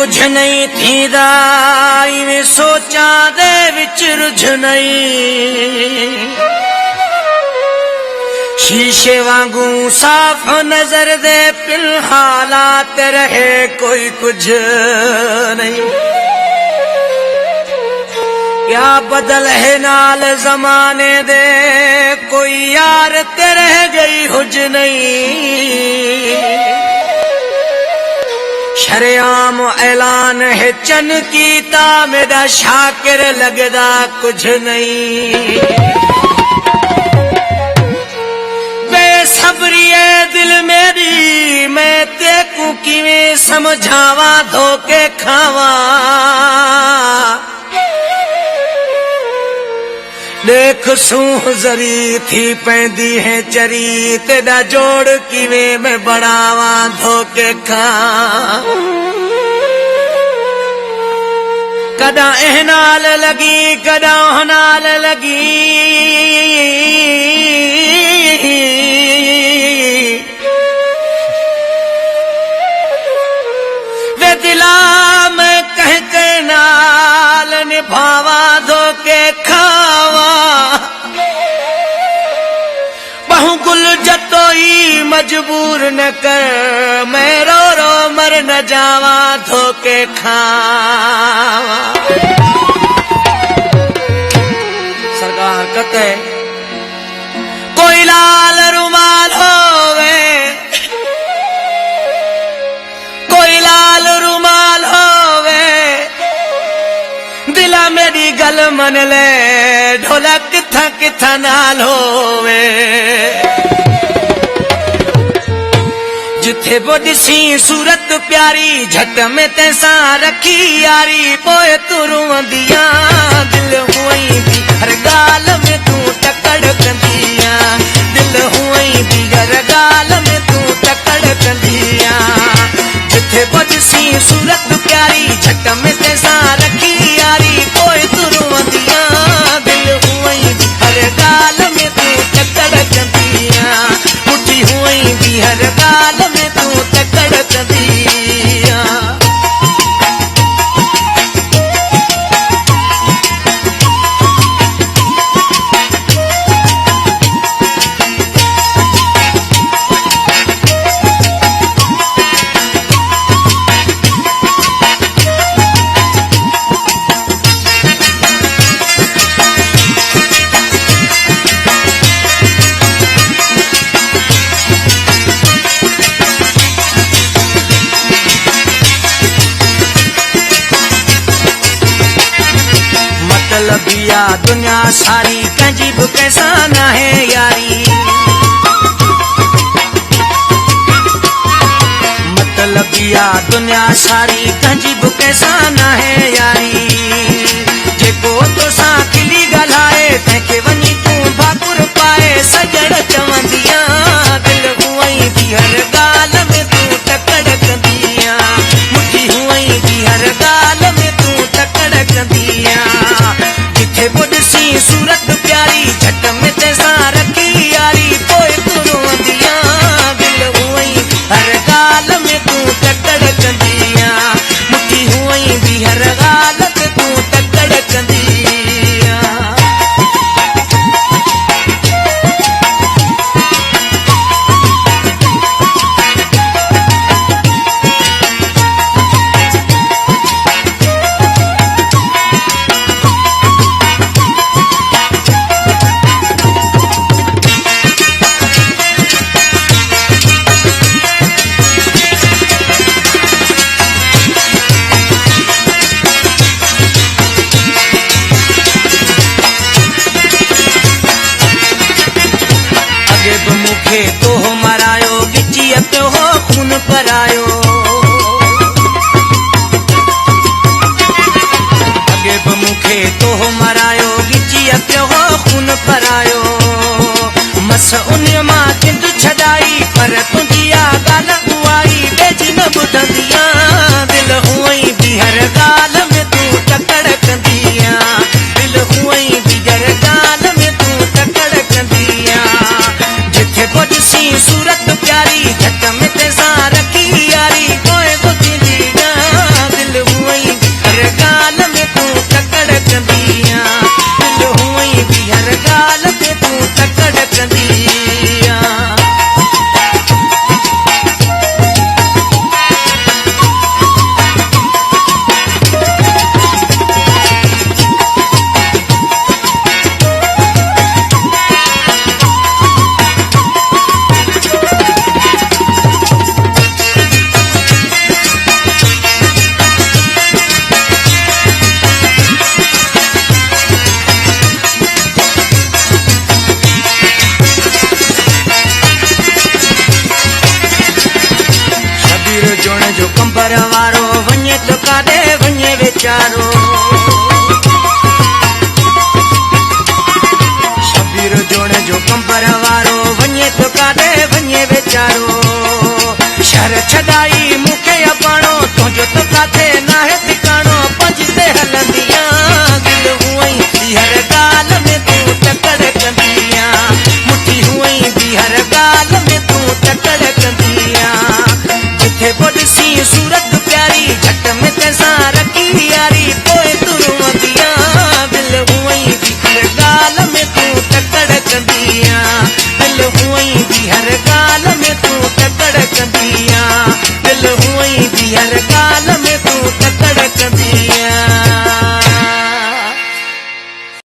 कुछ नहीं थींदा इवें सोचां दे विच रुझ नहीं शीशे वांगू साफ नजर दे पिल हालात रहे कोई कुछ नहीं क्या बदल है नाल जमाने दे कोई यार ते रह गई हुज नहीं शरेआम ऐलान है चन कीता मेरा शाकिर लगदा कुछ नहीं बेसब्रिए दिल मेरी मैं तेकू किवें समझावा धोके खावा देख सूह जरी थी पैंदी है चरी तेरा जोड़ किवें मैं बढ़ावा धोके खा कदा एह नाल लगी कदा ओह नाल लगी वे दिला मैं कह के नाल निभावा धोके खावा बहु गुल जतोई मजबूर न कर मैं रो रो मर न जावा धोके खावा सरकार कहते कोई लाल रुमाल होवे कोई लाल रुमाल होवे दिला मेरी गल मन ले ढोला किथा किथा नाल होवे जिथे बुदसी सूरत प्यारी झट में तैसा रखी यारी पोए तुरुं दिया दिल हुई दी हर गाल में तू टकड़ कंदिया दिल हुई दी हर गाल में तू टकड़ कंदिया जिथे बुदसी सूरत प्यारी झट में तैसा रखी यारी पोए तुरुं दिया दिल हुई दी हर गाल में तू टकड़ कंदिया मुठी हुई दी हर गाल में तू टकड़ कंदिया मतलबिया दुनिया सारी कंजी भी कैसा ना है यारी मतलबिया दुनिया सारी कंजी भी कैसा ना है यारी जेको तो सा किली गलाए तंहिंखे वञी तूं भाकुर पाए सजण चवंदिया दिल हुई दी हर गाल में तूं टकड़ कंदिया मुठी हुई दी हर गाल में तूं टकड़ कंदिया जिथे बुदसी सूरत प्यारी झट में तैसा रखी यारी पोए तुरुं दिया दिल हुई हर गाल में तूं टकड़ कंदिया मुठी हुई दी हर गाल में तूं टकड़ कंदिया तो हो मरायो गिचियत हो खून परायो अगे मुखे तो हो मरायो गिचियत हो खून परायो मस उन मां किंद छदाई पर तुझिया गाल बुआई बेजी न बुधंदिया दिल हुई दी हर गाल में तू टकड़ कंदिया दिल हुई दी हर गाल में तू टकड़ कंदिया जिथे बुदसी सूरत प्यारी झट में तैसा रखी यारी कोई बुद्धि दी दिल तो काॾे वञे वीचारो।